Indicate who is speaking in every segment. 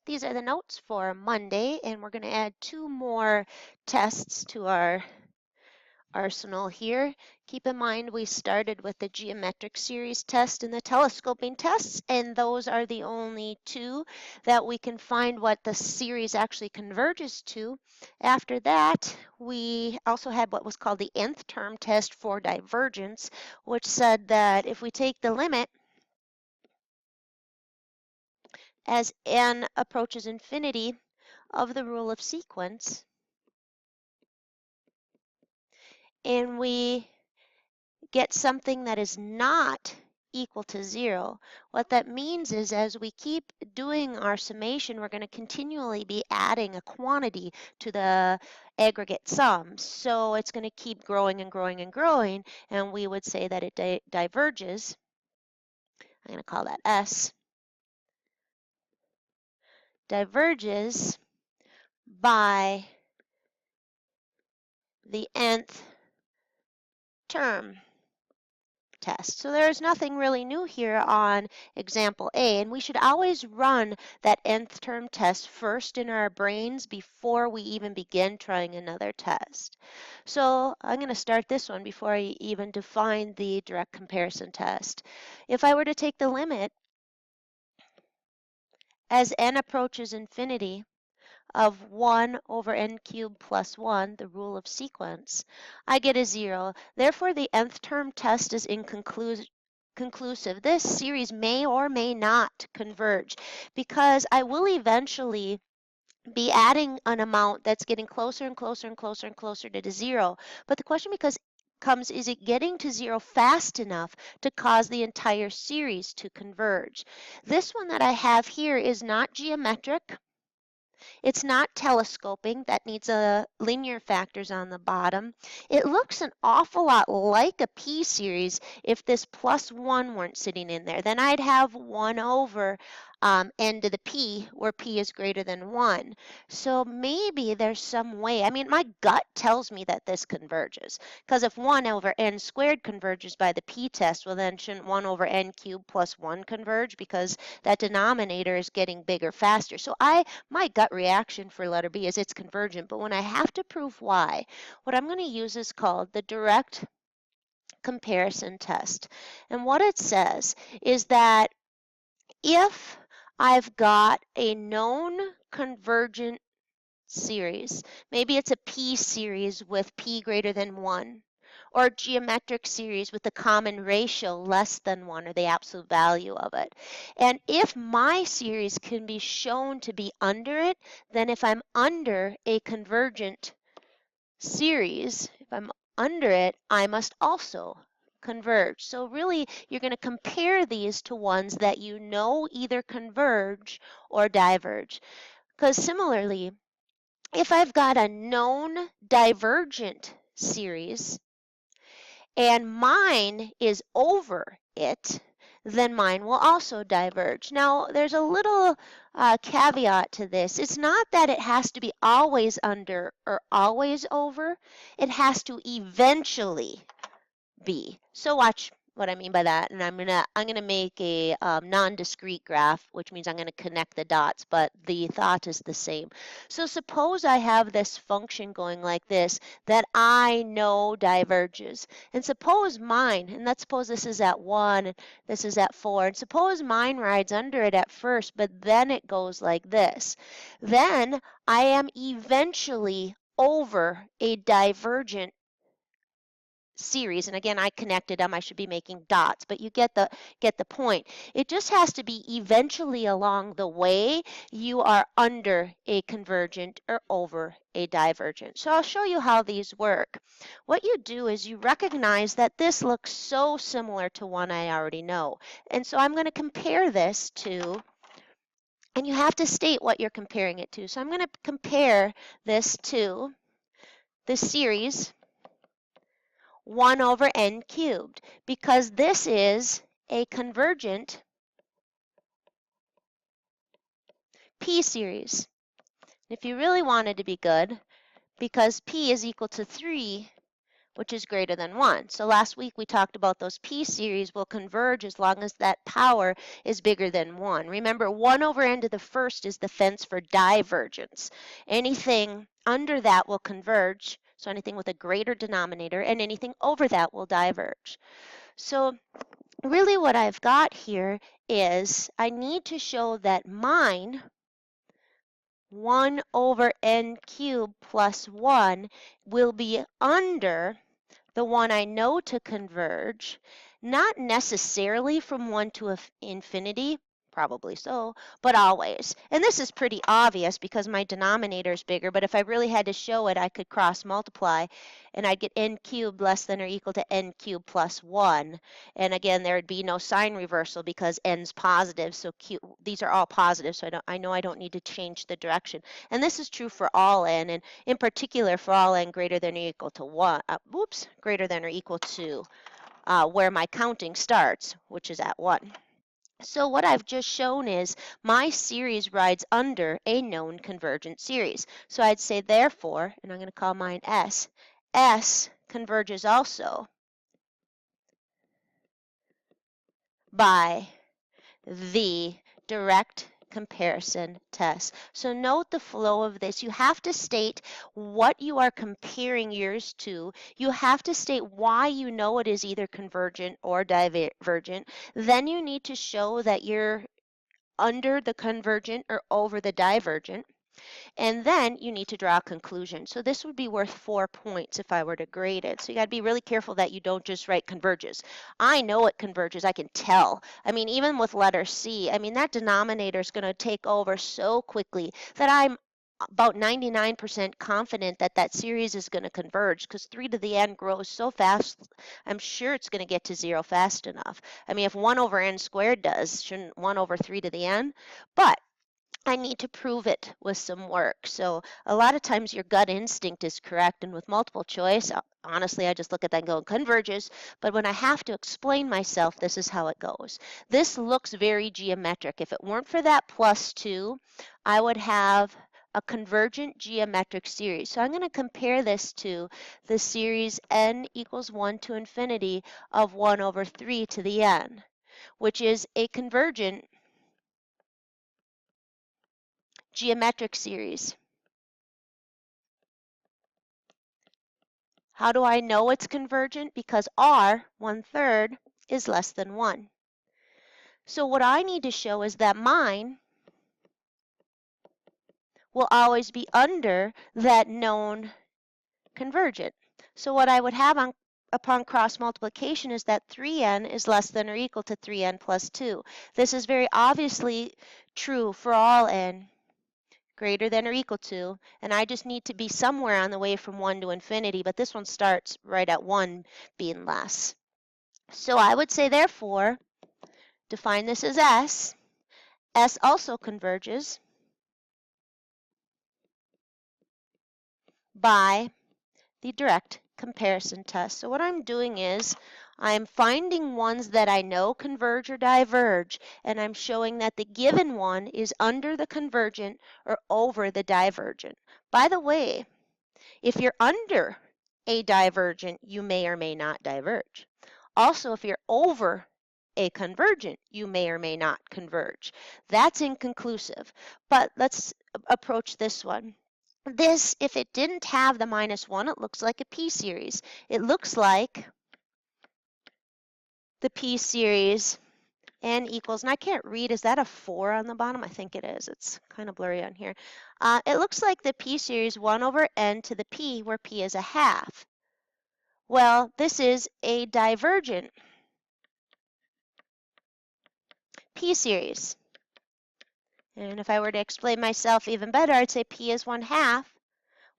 Speaker 1: These are the notes for Monday, and we're going to add 2 more tests to our arsenal here. Keep in mind we started with the geometric series test and the telescoping tests, and those are the only 2 that we can find what the series actually converges to. After that, we also had what was called the nth term test for divergence, which said that if we take the limit as n approaches infinity of the rule of sequence, and we get something that is not equal to 0, what that means is as we keep doing our summation, we're going to continually be adding a quantity to the aggregate sum. So it's going to keep growing and growing and growing, and we would say that it diverges. I'm going to call that S. Diverges by the nth term test. So there's nothing really new here on example A, and we should always run that nth term test first in our brains before we even begin trying another test. So I'm going to start this one before I even define the direct comparison test. If I were to take the limit as n approaches infinity of 1 over n cubed plus 1, the rule of sequence, I get a 0. Therefore, the nth term test is inconclusive. This series may or may not converge because I will eventually be adding an amount that's getting closer and closer and closer and closer to the 0. But the question comes, is it getting to 0 fast enough to cause the entire series to converge? This one that I have here is not geometric. It's not telescoping. That needs a linear factors on the bottom. It looks an awful lot like a P series if this plus 1 weren't sitting in there. Then I'd have 1 over n to the P, where P is greater than 1. So maybe there's some way. I mean, my gut tells me that this converges. Because if 1 over n squared converges by the P test, well then shouldn't 1 over n cubed plus 1 converge? Because that denominator is getting bigger faster. So my gut reaction for letter B is it's convergent, but when I have to prove why, what I'm going to use is called the direct comparison test. And what it says is that if I've got a known convergent series, maybe it's a P series with P greater than 1, or a geometric series with the common ratio less than 1, or the absolute value of it. And if my series can be shown to be under it, then if I'm under a convergent series, if I'm under it, I must also converge. So really, you're going to compare these to ones that you know either converge or diverge. Because similarly, if I've got a known divergent series and mine is over it, then mine will also diverge. Now, there's a little caveat to this. It's not that it has to be always under or always over. It has to eventually be. So watch what I mean by that, and I'm gonna make a non-discrete graph, which means I'm gonna connect the dots, but the thought is the same. So suppose I have this function going like this that I know diverges, and suppose mine, and let's suppose this is at 1, and this is at 4, and suppose mine rides under it at first, but then it goes like this. Then I am eventually over a divergent series, and again I connected them, I should be making dots, but you get the point. It just has to be eventually along the way you are under a convergent or over a divergent. So I'll show you how these work. What you do is you recognize that this looks so similar to one I already know, and so I'm going to compare this to, and you have to state what you're comparing it to. So I'm going to compare this to the series 1 over n cubed, because this is a convergent P series. If you really wanted to be good, because P is equal to 3, which is greater than 1. So last week we talked about those p-series will converge as long as that power is bigger than 1. Remember, 1 over n to the first is the fence for divergence. Anything under that will converge, so anything with a greater denominator, and anything over that will diverge. So really what I've got here is I need to show that mine 1 over n cubed plus 1 will be under the one I know to converge, not necessarily from 1 to infinity, probably so, but always. And this is pretty obvious because my denominator is bigger, but if I really had to show it, I could cross multiply, and I'd get n cubed less than or equal to n cubed plus 1. And again, there would be no sign reversal because n's positive, so these are all positive, so I know I don't need to change the direction. And this is true for all n, and in particular for all n greater than or equal to 1, greater than or equal to where my counting starts, which is at 1. So what I've just shown is my series rides under a known convergent series. So I'd say therefore, and I'm going to call mine S, S converges also by the direct comparison test. So note the flow of this. You have to state what you are comparing yours to. You have to state why you know it is either convergent or divergent. Then you need to show that you're under the convergent or over the divergent. And then you need to draw a conclusion. So this would be worth 4 points if I were to grade it. So you got to be really careful that you don't just write converges. I know it converges. I can tell. I mean, even with letter C, I mean, that denominator is going to take over so quickly that I'm about 99% confident that that series is going to converge because 3 to the n grows so fast, I'm sure it's going to get to 0 fast enough. I mean, if 1 over n squared does, shouldn't 1 over 3 to the n? But I need to prove it with some work. So a lot of times your gut instinct is correct, and with multiple choice, honestly, I just look at that and go, converges. But when I have to explain myself, this is how it goes. This looks very geometric. If it weren't for that plus 2, I would have a convergent geometric series. So I'm going to compare this to the series n equals 1 to infinity of 1 over 3 to the n, which is a convergent geometric series. How do I know it's convergent? Because r, 1/3, is less than 1. So what I need to show is that mine will always be under that known convergent. So what I would have upon cross multiplication is that 3n is less than or equal to 3n plus 2. This is very obviously true for all n greater than or equal to, and I just need to be somewhere on the way from 1 to infinity, but this one starts right at 1 being less. So I would say, therefore, define this as S. S also converges by the direct comparison test. So what I'm doing is I'm finding ones that I know converge or diverge, and I'm showing that the given one is under the convergent or over the divergent. By the way, if you're under a divergent, you may or may not diverge. Also, if you're over a convergent, you may or may not converge. That's inconclusive, but let's approach this one. This, if it didn't have the -1, it looks like a p-series. It looks like the p-series n equals, and I can't read, is that a 4 on the bottom? I think it is. It's kind of blurry on here. It looks like the p-series 1 over n to the p, where p is a half. Well, this is a divergent p-series. And if I were to explain myself even better, I'd say p is 1/2,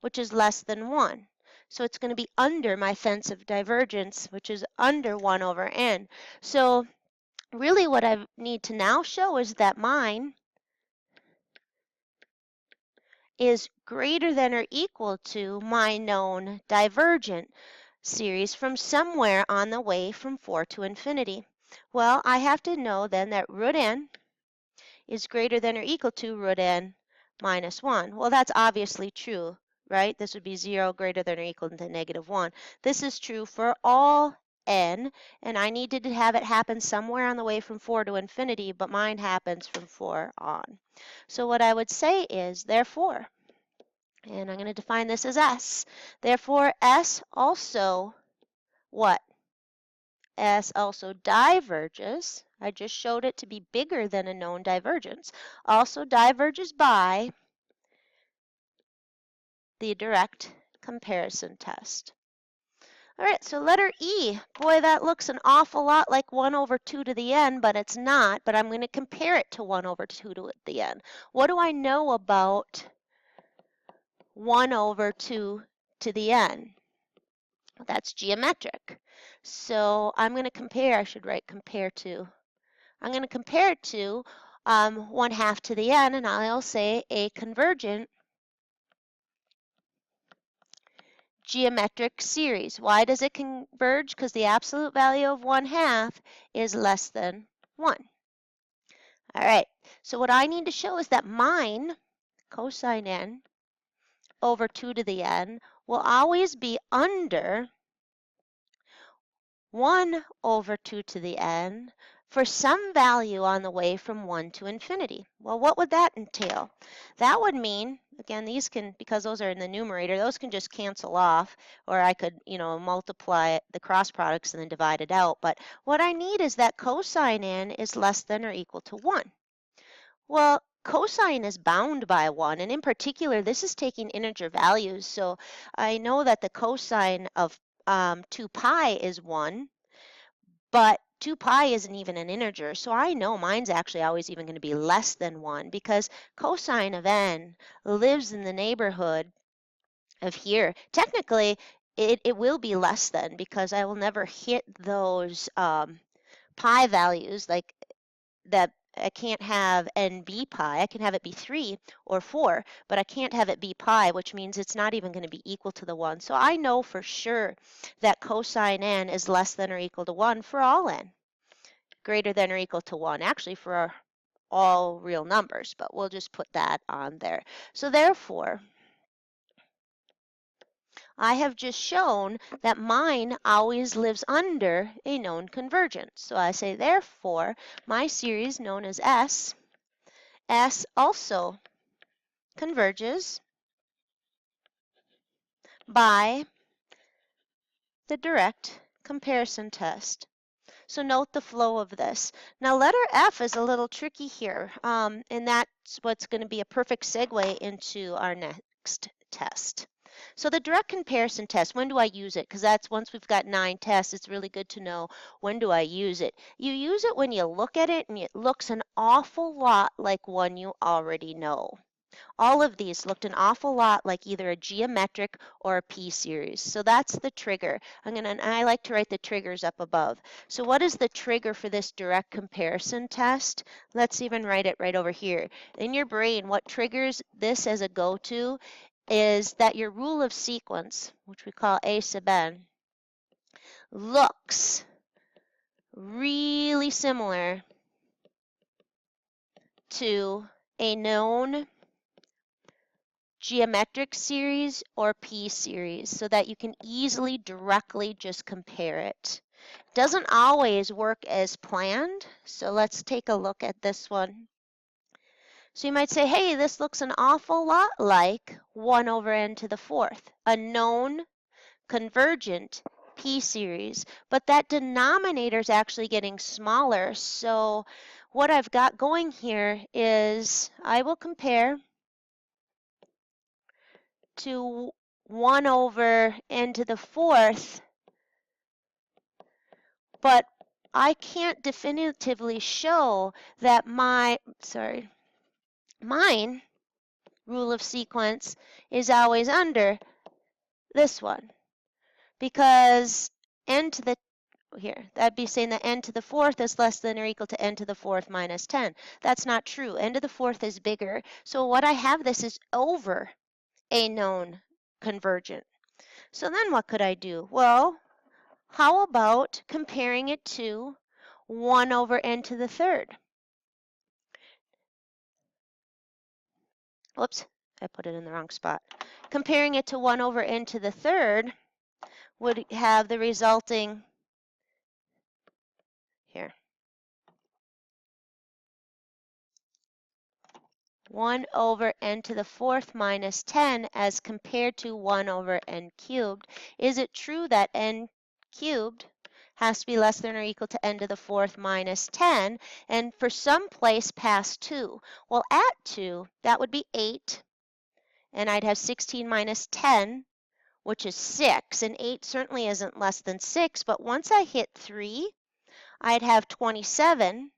Speaker 1: which is less than 1. So it's going to be under my fence of divergence, which is under 1 over n. So really what I need to now show is that mine is greater than or equal to my known divergent series from somewhere on the way from 4 to infinity. Well, I have to know then that root n is greater than or equal to root n minus 1. Well, that's obviously true right? This would be 0 greater than or equal to -1. This is true for all n, and I needed to have it happen somewhere on the way from 4 to infinity, but mine happens from 4 on. So what I would say is, therefore, and I'm going to define this as S, therefore S also, what? S also diverges. I just showed it to be bigger than a known divergence. Also diverges by the direct comparison test. All right, so letter E. Boy, that looks an awful lot like 1 over 2 to the n, but it's not. But I'm going to compare it to 1 over 2 to the n. What do I know about 1 over 2 to the n? That's geometric. So I'm going to compare. I should write compare to. I'm going to compare it to 1/2 to the n, and I'll say a convergent geometric series. Why does it converge? Because the absolute value of 1/2 is less than 1. All right, so what I need to show is that mine, cosine n over 2 to the n, will always be under 1 over 2 to the n for some value on the way from 1 to infinity. Well, what would that entail? That would mean, again, these can, because those are in the numerator, those can just cancel off, or I could, multiply the cross products and then divide it out. But what I need is that cosine n is less than or equal to 1. Well, cosine is bound by 1, and in particular, this is taking integer values. So I know that the cosine of 2 pi is 1, but 2 pi isn't even an integer, so I know mine's actually always even going to be less than 1 because cosine of n lives in the neighborhood of here. Technically, it will be less than because I will never hit those pi values like that. I can't have n be pi. I can have it be 3 or 4, but I can't have it be pi, which means it's not even going to be equal to the 1. So I know for sure that cosine n is less than or equal to 1 for all n, greater than or equal to 1, actually for all real numbers, but we'll just put that on there. So therefore, I have just shown that mine always lives under a known convergence. So I say, therefore, my series known as S also converges by the direct comparison test. So note the flow of this. Now letter F is a little tricky here, and that's what's going to be a perfect segue into our next test. So the direct comparison test, when do I use it? Because that's once we've got 9 tests, it's really good to know when do I use it. You use it when you look at it and it looks an awful lot like one you already know. All of these looked an awful lot like either a geometric or a p-series. So that's the trigger. I like to write the triggers up above. So what is the trigger for this direct comparison test? Let's even write it right over here. In your brain, what triggers this as a go-to is that your rule of sequence, which we call A sub n, looks really similar to a known geometric series or p-series so that you can easily directly just compare it. Doesn't always work as planned, so let's take a look at this one. So you might say, hey, this looks an awful lot like 1 over n to the 4th, a known convergent p-series, but that denominator is actually getting smaller. So what I've got going here is I will compare to 1 over n to the 4th, but I can't definitively show that mine rule of sequence is always under this one because n to the that'd be saying that n to the 4th is less than or equal to n to the 4th minus 10. That's not true. N to the 4th is bigger. So what I have this is over a known convergent. So then what could I do? Well, how about comparing it to 1 over n to the 3rd? Whoops, I put it in the wrong spot. Comparing it to 1 over n to the third would have the resulting, here, 1 over n to the fourth minus 10 as compared to 1 over n cubed. Is it true that n cubed has to be less than or equal to n to the fourth minus 10, and for some place past 2? Well, at 2, that would be 8, and I'd have 16 minus 10, which is 6, and 8 certainly isn't less than 6, but once I hit 3, I'd have 27,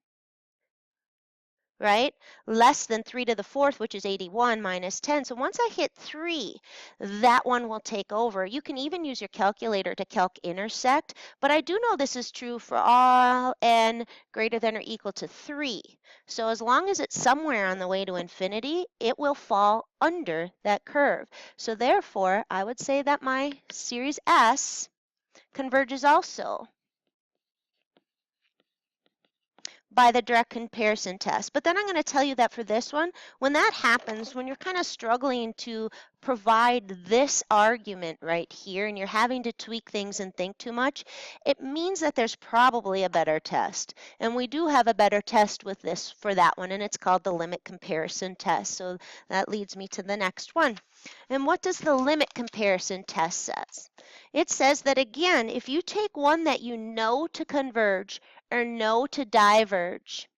Speaker 1: right? Less than 3 to the fourth, which is 81 minus 10. So once I hit 3, that one will take over. You can even use your calculator to calc intersect, but I do know this is true for all n greater than or equal to 3. So as long as it's somewhere on the way to infinity, it will fall under that curve. So therefore, I would say that my series S converges also by the direct comparison test. But then I'm going to tell you that for this one, when that happens, when you're kind of struggling to provide this argument right here and you're having to tweak things and think too much, it means that there's probably a better test. And we do have a better test with this for that one, and it's called the limit comparison test. So that leads me to the next one. And what does the limit comparison test says? It says that, again, if you take one that you know to converge or know to diverge,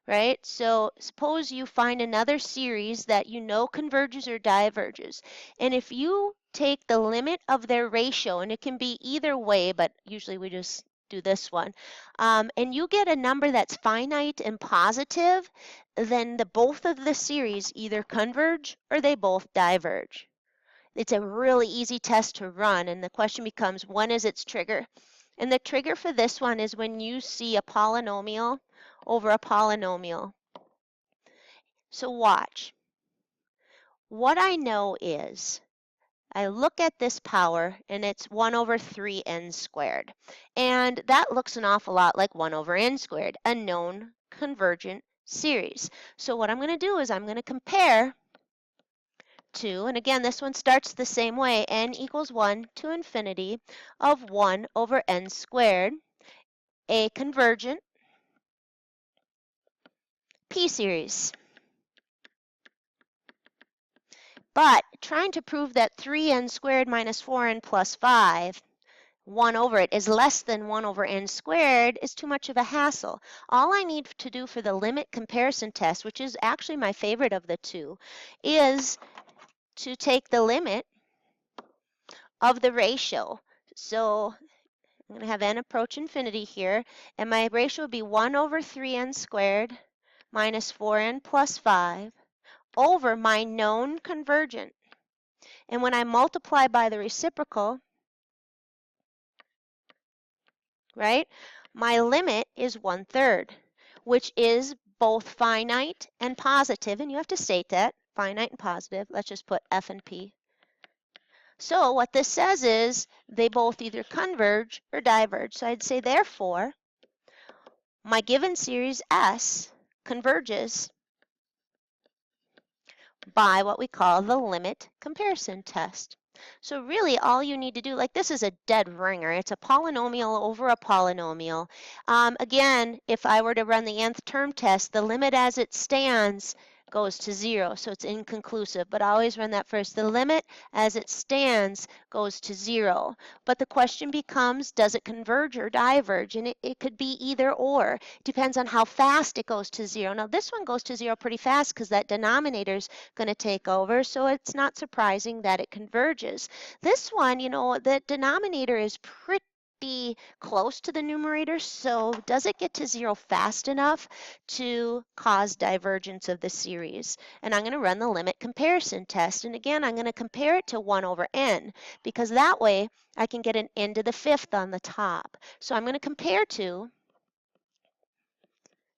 Speaker 1: right? So suppose you find another series that you know converges or diverges. And if you take the limit of their ratio, and it can be either way, but usually we just do this one, and you get a number that's finite and positive, then both of the series either converge or they both diverge. It's a really easy test to run, and the question becomes, when is its trigger? And the trigger for this one is when you see a polynomial over a polynomial. So watch. What I know is I look at this power, and it's 1 over 3n squared. And that looks an awful lot like 1 over n squared, a known convergent series. So what I'm going to do is I'm going to compare to, and again, this one starts the same way, n equals 1 to infinity of 1 over n squared, a convergent p-series. But trying to prove that 3n squared minus 4n plus 5, 1 over it, is less than 1 over n squared is too much of a hassle. All I need to do for the limit comparison test, which is actually my favorite of the two, is to take the limit of the ratio. So I'm going to have n approach infinity here, and my ratio would be 1 over 3n squared minus 4n plus 5 over my known convergent. And when I multiply by the reciprocal, right, my limit is 1/3, which is both finite and positive, and you have to state that, finite and positive. Let's just put F and P. So what this says is they both either converge or diverge. So I'd say, therefore, my given series S converges by what we call the limit comparison test. So really all you need to do, like, this is a dead ringer. It's a polynomial over a polynomial. Again, if I were to run the nth term test, the limit as it stands goes to 0, so it's inconclusive, but I always run that first. The limit as it stands goes to 0, but the question becomes, does it converge or diverge? And it could be either or. It depends on how fast it goes to 0. Now this one goes to 0 pretty fast because that denominator's going to take over, so it's not surprising that it converges. This one, you know, the denominator is pretty close to the numerator, so does it get to 0 fast enough to cause divergence of the series? And I'm going to run the limit comparison test, and again I'm going to compare it to 1 over n, because that way I can get an n to the 5th on the top. So I'm going to compare to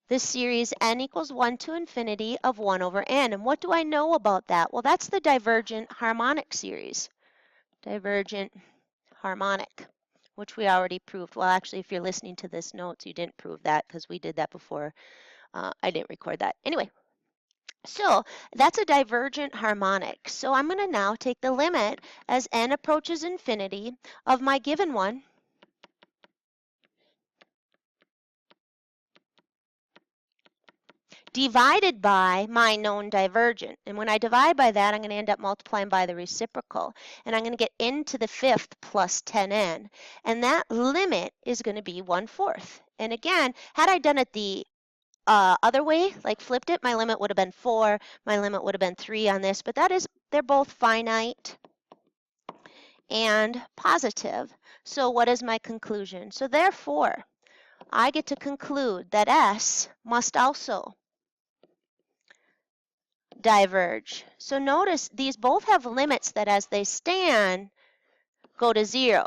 Speaker 1: this series n equals 1 to infinity of 1 over n. And what do I know about that? Well, that's the divergent harmonic series. Divergent harmonic, which we already proved. Well, actually, if you're listening to this notes, you didn't prove that because we did that before. I didn't record that. Anyway, So that's a divergent harmonic. So I'm going to now take the limit as n approaches infinity of my given one divided by my known divergent. And when I divide by that, I'm going to end up multiplying by the reciprocal. And I'm going to get n to the fifth plus 10n. And that limit is going to be 1/4. And again, had I done it the other way, like flipped it, my limit would have been 4, my limit would have been 3 on this, but they're both finite and positive. So what is my conclusion? So therefore, I get to conclude that S must also diverge. So notice these both have limits that as they stand, go to 0.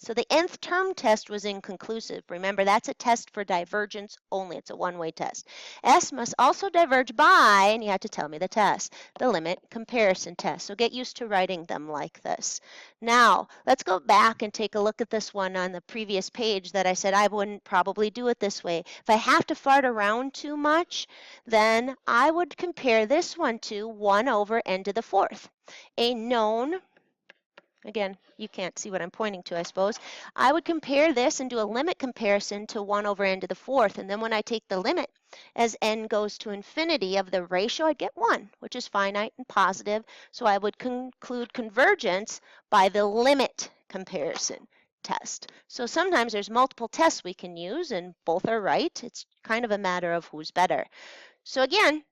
Speaker 1: So the nth term test was inconclusive. Remember, that's a test for divergence only. It's a one-way test. S must also diverge by, and you have to tell me the test, the limit comparison test. So get used to writing them like this. Now, let's go back and take a look at this one on the previous page that I said I wouldn't probably do it this way. If I have to fart around too much, then I would compare this one to 1 over n to the fourth, a known. Again, you can't see what I'm pointing to, I suppose. I would compare this and do a limit comparison to 1 over n to the fourth. And then when I take the limit as n goes to infinity of the ratio, I get 1, which is finite and positive. So I would conclude convergence by the limit comparison test. So sometimes there's multiple tests we can use, and both are right. It's kind of a matter of who's better. So again,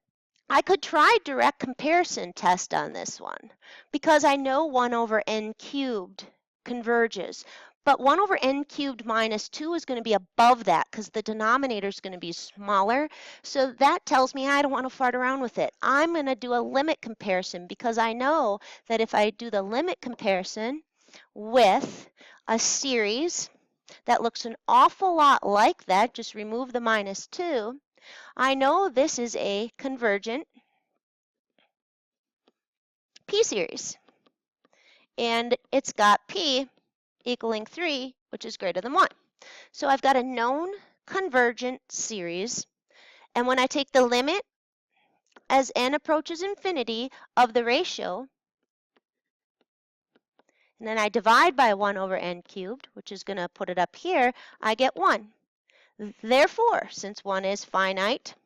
Speaker 1: I could try direct comparison test on this one because I know 1 over n cubed converges. But 1 over n cubed minus 2 is going to be above that because the denominator is going to be smaller. So that tells me I don't want to fart around with it. I'm going to do a limit comparison because I know that if I do the limit comparison with a series that looks an awful lot like that, just remove the minus 2, I know this is a convergent p-series. And it's got p equaling 3, which is greater than 1. So I've got a known convergent series. And when I take the limit as n approaches infinity of the ratio, and then I divide by 1 over n cubed, which is going to put it up here, I get 1. Therefore, since 1 is finite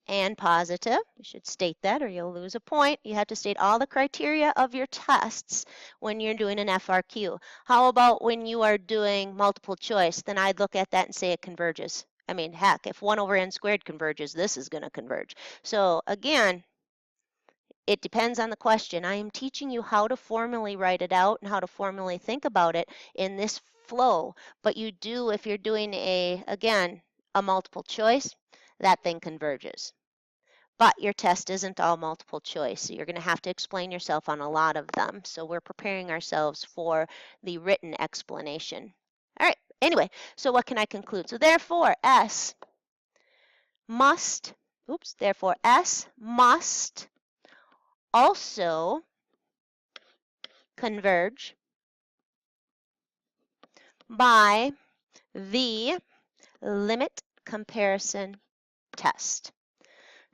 Speaker 1: and positive, you should state that or you'll lose a point. You have to state all the criteria of your tests when you're doing an FRQ. How about when you are doing multiple choice? Then I'd look at that and say it converges. I mean, heck, if 1 over n squared converges, this is going to converge. So again, it depends on the question. I am teaching you how to formally write it out and how to formally think about it in this flow. But you do, if you're doing again, a multiple choice, that thing converges. But your test isn't all multiple choice. So you're going to have to explain yourself on a lot of them. So we're preparing ourselves for the written explanation. All right, anyway, so what can I conclude? So therefore, S must also converge by the limit comparison test.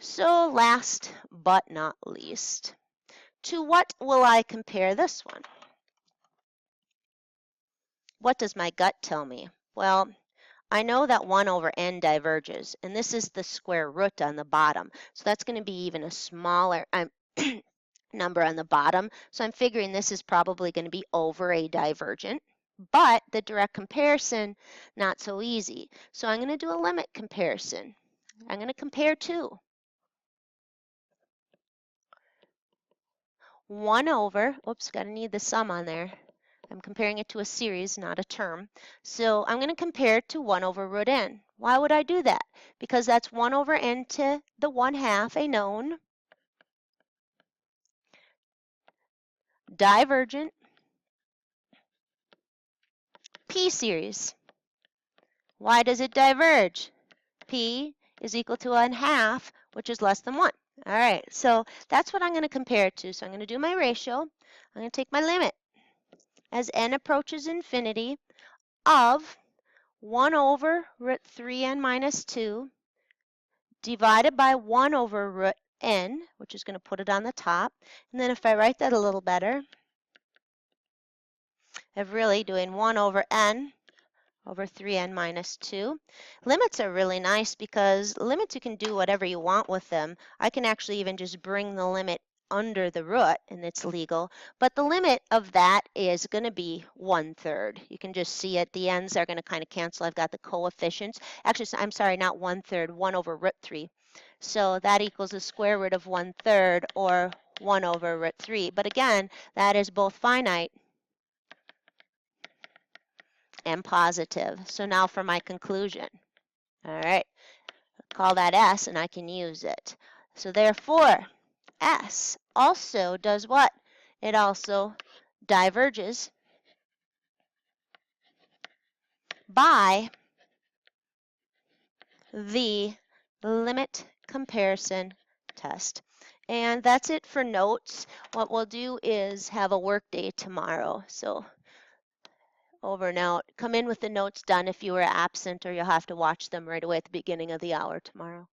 Speaker 1: So last but not least, to what will I compare this one? What does my gut tell me? Well, I know that 1 over n diverges, and this is the square root on the bottom. So that's going to be even a smaller number on the bottom. So I'm figuring this is probably going to be over a divergent. But the direct comparison, not so easy. So I'm going to do a limit comparison. I'm going to compare 2. 1 over, oops, got to need the sum on there. I'm comparing it to a series, not a term. So I'm going to compare it to 1 over root n. Why would I do that? Because that's 1 over n to the 1/2, a known divergent p-series. Why does it diverge? P is equal to 1/2, which is less than 1. All right, so that's what I'm going to compare it to. So I'm going to do my ratio. I'm going to take my limit as n approaches infinity of 1 over root 3n minus 2 divided by 1 over root n, which is going to put it on the top. And then if I write that a little better, I'm really doing 1 over n over 3n minus 2. Limits are really nice because limits you can do whatever you want with them. I can actually even just bring the limit under the root and it's legal, but the limit of that is going to be 1/3. You can just see it. The ends are going to kind of cancel. I've got the coefficients. Actually, I'm sorry, not 1/3, 1 over root 3. So that equals the square root of 1/3 or 1 over root 3. But again, that is both finite and positive. So now for my conclusion. All right, call that S and I can use it. So therefore, S also does what? It also diverges by the limit comparison test. And that's it for notes. What we'll do is have a work day tomorrow. So over and out. Come in with the notes done if you were absent, or you'll have to watch them right away at the beginning of the hour tomorrow.